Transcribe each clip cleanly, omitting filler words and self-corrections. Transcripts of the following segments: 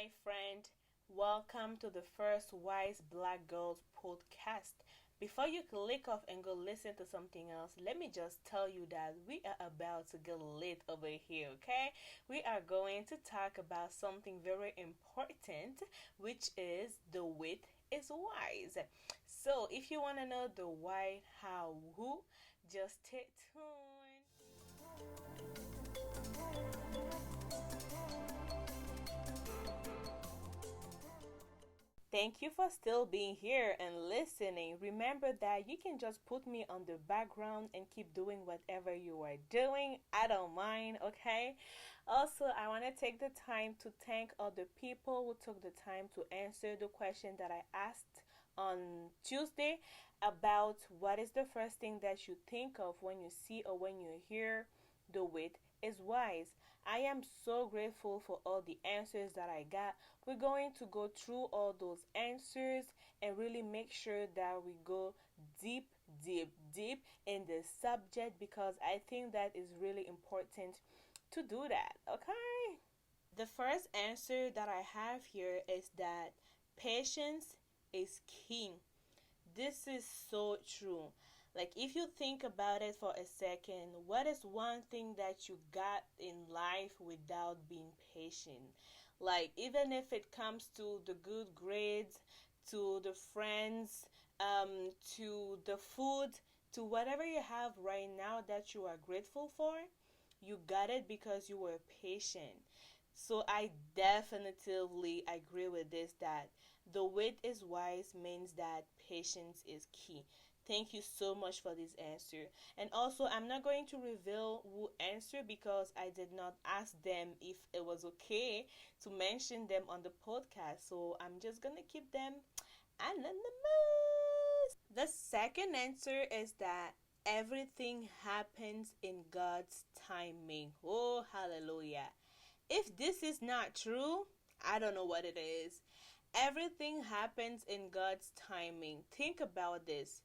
my friend. Welcome to the first Wise Black Girls podcast. Before you click off and go listen to something else, let me just tell you that we are about to get lit over here, okay? We are going to talk about something very important, which is the wit is wise. So, if you want to know the why, how, who, just stay tuned. Thank you for still being here and listening. Remember that you can just put me on the background and keep doing whatever you are doing. I don't mind, okay? Also, I want to take the time to thank all the people who took the time to answer the question that I asked on Tuesday about what is the first thing that you think of when you see or when you hear the wit is wise. I am so grateful for all the answers that I got. We're going to go through all those answers and really make sure that we go deep in the subject because I think that is really important to do that, okay? The first answer that I have here is that patience is key. This is so true. Like, if you think about it for a second, what is one thing that you got in life without being patient? Like, even if it comes to the good grades, to the friends, to the food, to whatever you have right now that you are grateful for, you got it because you were patient. So I definitely agree with this that the wit is wise means that patience is key. Thank you so much for this answer. And also, I'm not going to reveal who answered because I did not ask them if it was okay to mention them on the podcast. So I'm just going to keep them anonymous. The second answer is that everything happens in God's timing. Oh, hallelujah. If this is not true, I don't know what it is. Everything happens in God's timing. Think about this.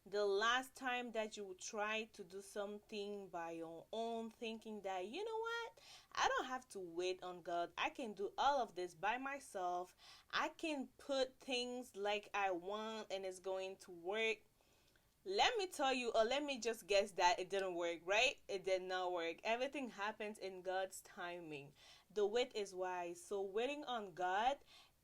The last time that you tried to do something by your own, thinking that, you know what? I don't have to wait on God. I can do all of this by myself. I can put things like I want and it's going to work. Let me tell you, or let me just guess that it didn't work, right? It did not work. Everything happens in God's timing. The wait is wise. So waiting on God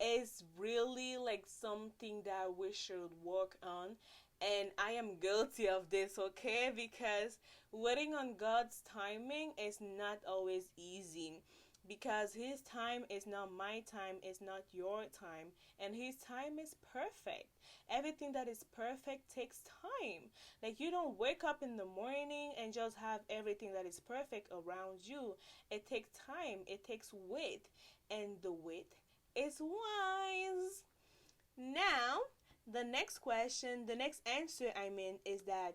is really like something that we should work on. And I am guilty of this, okay? Because waiting on God's timing is not always easy. Because his time is not my time, it's not your time, and his time is perfect. Everything that is perfect takes time. Like, you don't wake up in the morning and just have everything that is perfect around you. It takes time, it takes wait, and the wait is wise. Now, the next answer is that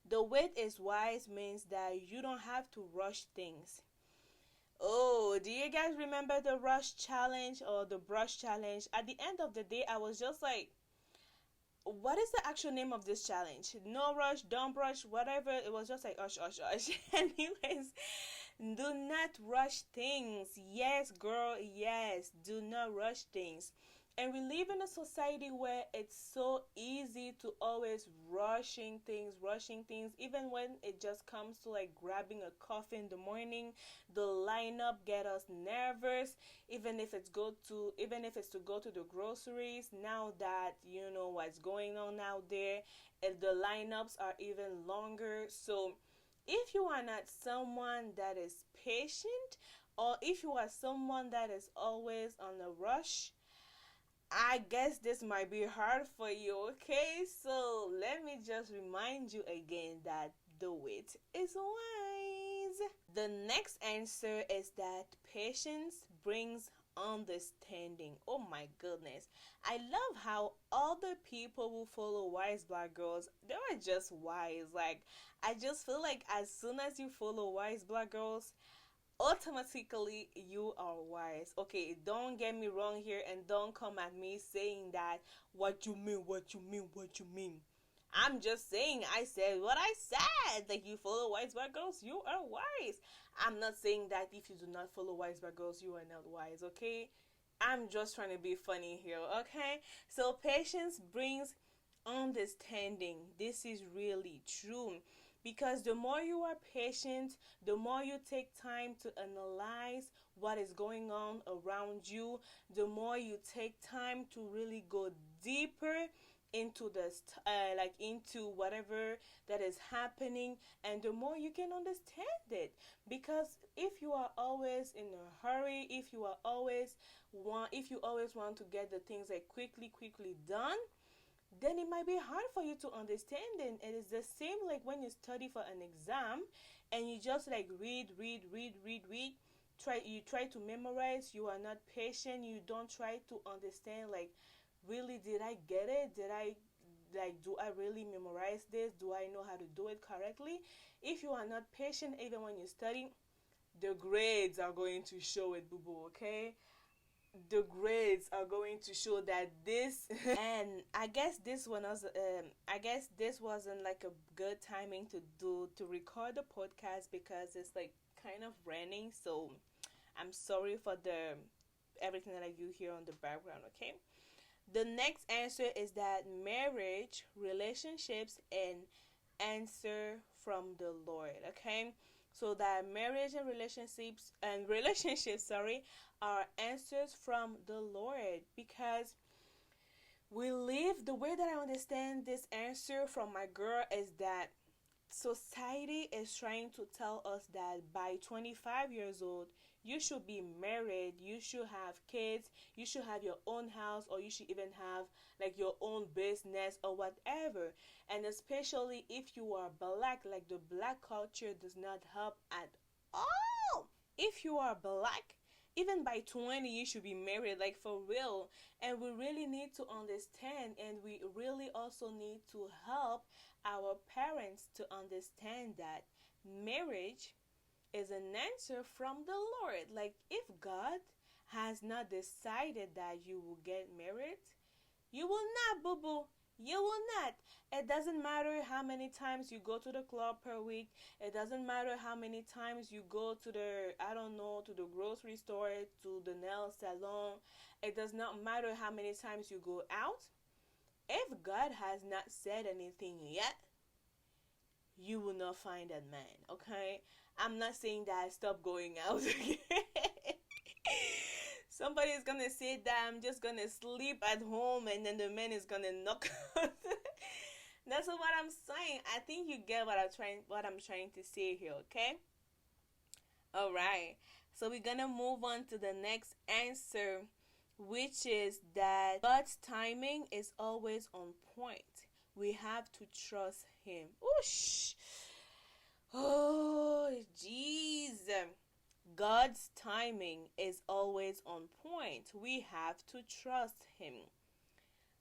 the wait is wise means that you don't have to rush things. Oh, do you guys remember the rush challenge or the brush challenge? At the end of the day, I was just like, what is the actual name of this challenge? No rush, don't brush, whatever. It was just like, ush. Anyways, do not rush things. Yes, girl, yes. Do not rush things. And we live in a society where it's so easy to always rushing things, even when it just comes to like grabbing a coffee in the morning. The lineup get us nervous, even if it's to go to the groceries. Now that you know what's going on out there, and the lineups are even longer. So if you are not someone that is patient, or if you are someone that is always on a rush, I guess this might be hard for you, okay? So let me just remind you again that the wait is wise. The next answer is that patience brings understanding. Oh my goodness. I love how all the people who follow Wise Black Girls, they are just wise. Like, I just feel like as soon as you follow Wise Black Girls, automatically you are wise. Okay, don't get me wrong here and don't come at me saying that what you mean. I'm just saying I said what I said. Like, you follow Wise Black Girls, you are wise. I'm not saying that if you do not follow Wise Black Girls, you are not wise, okay? I'm just trying to be funny here, okay? So patience brings understanding. This is really true. Because the more you are patient, the more you take time to analyze what is going on around you, the more you take time to really go deeper into like into whatever that is happening, and the more you can understand it. Because if you are always in a hurry, if you always want to get the things like quickly done, then it might be hard for you to understand. And it is the same like when you study for an exam and you just like read, try to memorize. You are not patient, you don't try to understand, like, really, did I get it? Did I, like, do I really memorize this? Do I know how to do it correctly? If you are not patient, even when you study, the grades are going to show it, boo boo, okay? The grades are going to show that this and I guess this wasn't like a good timing to record the podcast because it's like kind of raining, so I'm sorry for the everything that you hear on the background, okay? The next answer is that marriage, relationships, and answer from the Lord. Okay, so that marriage and relationships, sorry, are answers from the Lord. Because we live, the way that I understand this answer from my girl is that society is trying to tell us that by 25 years old you should be married, you should have kids, you should have your own house, or you should even have like your own business or whatever. And especially if you are black, like the black culture does not help at all. If you are black, even by 20 you should be married, like for real. And we really need to understand, and we really also need to help our parents to understand that marriage is an answer from the Lord. Like, if God has not decided that you will get married, you will not, boo boo. You will not. It doesn't matter how many times you go to the club per week. It doesn't matter how many times you go to the, I don't know, to the grocery store, to the nail salon. It does not matter how many times you go out. If God has not said anything yet, you will not find that man, okay? I'm not saying that I stop going out. Somebody is gonna say that I'm just gonna sleep at home and then the man is gonna knock out. That's not what I'm saying. I think you get what I'm trying to say here, okay? Alright. So we're gonna move on to the next answer, which is that God's timing is always on point. We have to trust him. Oosh. Oh, jeez. God's timing is always on point. We have to trust him.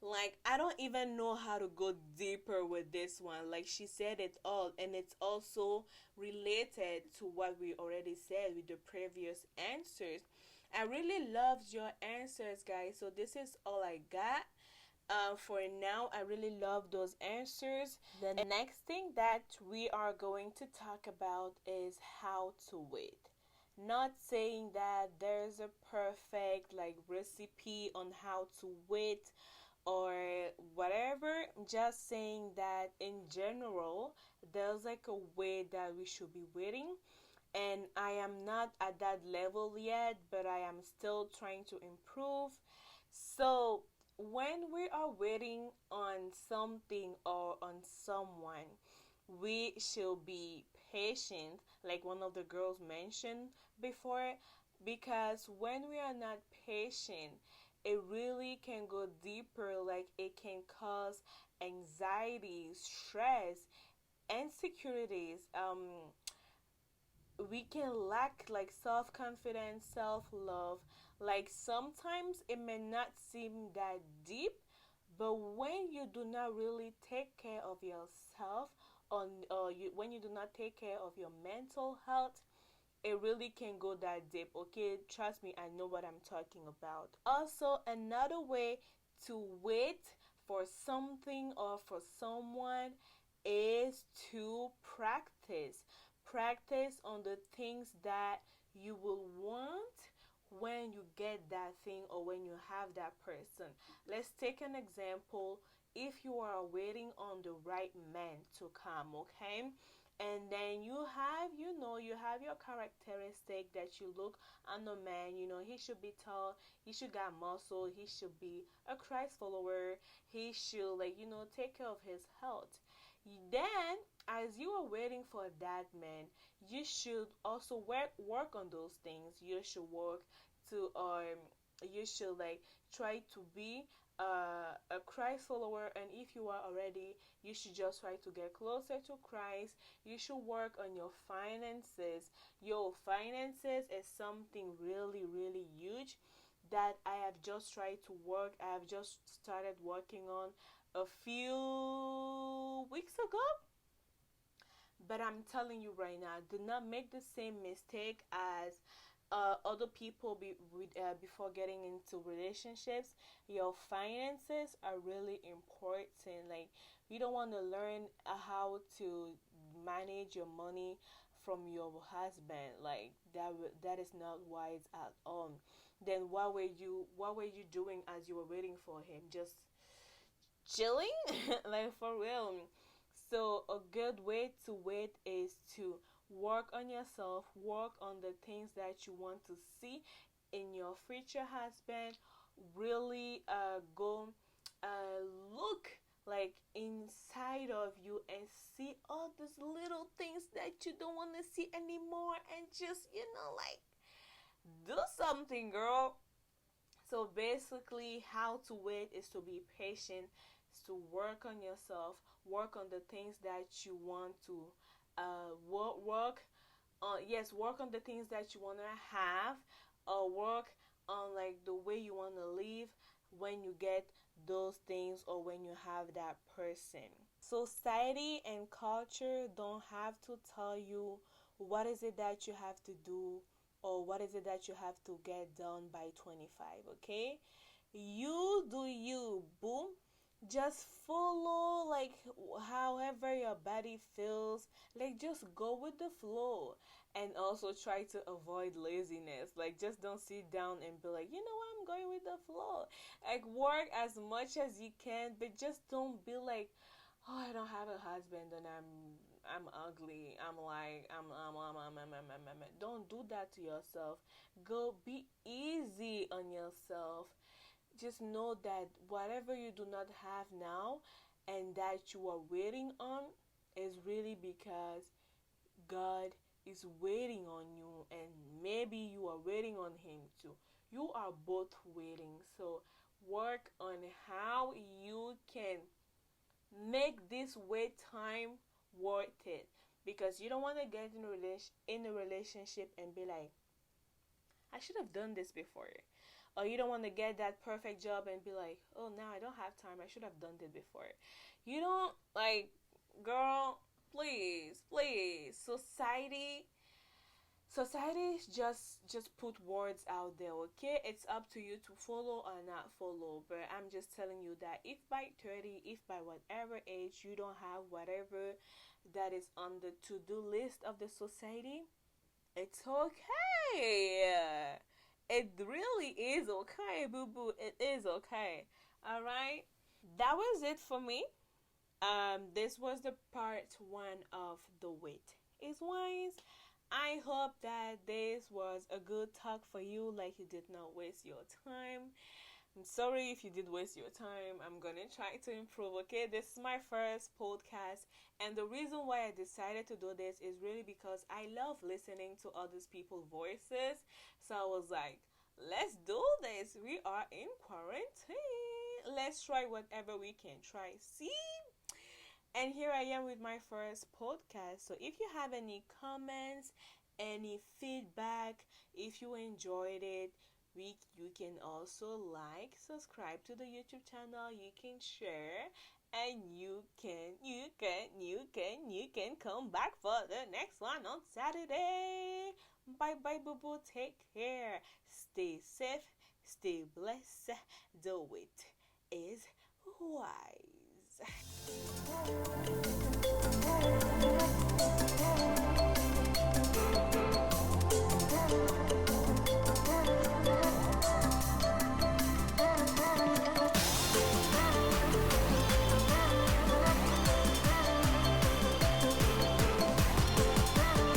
Like, I don't even know how to go deeper with this one. Like, she said it all, and it's also related to what we already said with the previous answers. I really loved your answers, guys. So this is all I got. For now, I really love those answers. The next thing that we are going to talk about is how to wait. Not saying that there's a perfect like recipe on how to wait or whatever, just saying that in general there's like a way that we should be waiting. And I am not at that level yet, but I am still trying to improve. So when we are waiting on something or on someone, we should be patient, like one of the girls mentioned before, because when we are not patient, it really can go deeper. Like, it can cause anxiety, stress, insecurities. We can lack like self-confidence, self-love. Like, sometimes it may not seem that deep, but when you do not really take care of yourself, when you do not take care of your mental health, it really can go that deep. Okay, trust me, I know what I'm talking about. Also, another way to wait for something or for someone is to practice on the things that you will want when you get that thing or when you have that person. Let's take an example. If you are waiting on the right man to come, okay? And then you have your characteristic that you look on the man. He should be tall, he should got muscle, he should be a Christ follower, he should, take care of his health. Then, as you are waiting for that man, you should also work on those things. You should work to you should try to be a Christ follower, and if you are already, you should just try to get closer to Christ. You should work on your finances. Your finances is something really, really huge that I have just tried to work. I have just started working on a few weeks ago. But I'm telling you right now, do not make the same mistake as other people before getting into relationships. Your finances are really important. Like, you don't want to learn how to manage your money from your husband. Like, that is not wise at all. Then what were you doing as you were waiting for him? Just chilling? Like, for real. So a good way to wait is to work on yourself, work on the things that you want to see in your future husband. Really go look like inside of you and see all these little things that you don't want to see anymore, and just like do something, girl. So basically, how to wait is to be patient, is to work on yourself, work on the things that you want to work on. Yes, work on the things that you want to have, or work on like the way you want to live when you get those things or when you have that person. Society and culture don't have to tell you what is it that you have to do or what is it that you have to get done by 25, okay? You do you, boom. Just follow like however your body feels. Like, just go with the flow, and also try to avoid laziness. Like, just don't sit down and be like, what, I'm going with the flow. Like, work as much as you can, but just don't be like, oh, I don't have a husband and I'm ugly. Don't do that to yourself. Go be easy on yourself. Just know that whatever you do not have now and that you are waiting on is really because God is waiting on you, and maybe you are waiting on him too. You are both waiting. So work on how you can make this wait time worth it, because you don't want to get in a relationship and be like, I should have done this before. Or you don't want to get that perfect job and be like, oh, now I don't have time, I should have done this before. You don't, like, girl, please. Society just put words out there, okay? It's up to you to follow or not follow. But I'm just telling you that if by 30, if by whatever age you don't have whatever that is on the to-do list of the society, it's okay. It really is okay, boo boo. It is okay. All right. That was it for me. This was the part one of the wait is wise. I hope that this was a good talk for you. Like, you did not waste your time. I'm sorry if you did waste your time. I'm gonna try to improve, okay? This is my first podcast, and the reason why I decided to do this is really because I love listening to other people's voices. So I was like, let's do this. We are in quarantine. Let's try whatever we can try. See? And here I am with my first podcast. So if you have any comments, any feedback, if you enjoyed it, you can also like, subscribe to the YouTube channel, you can share, and you can come back for the next one on Saturday. Bye bye, boo boo. Take care. Stay safe. Stay blessed. The wait is wise.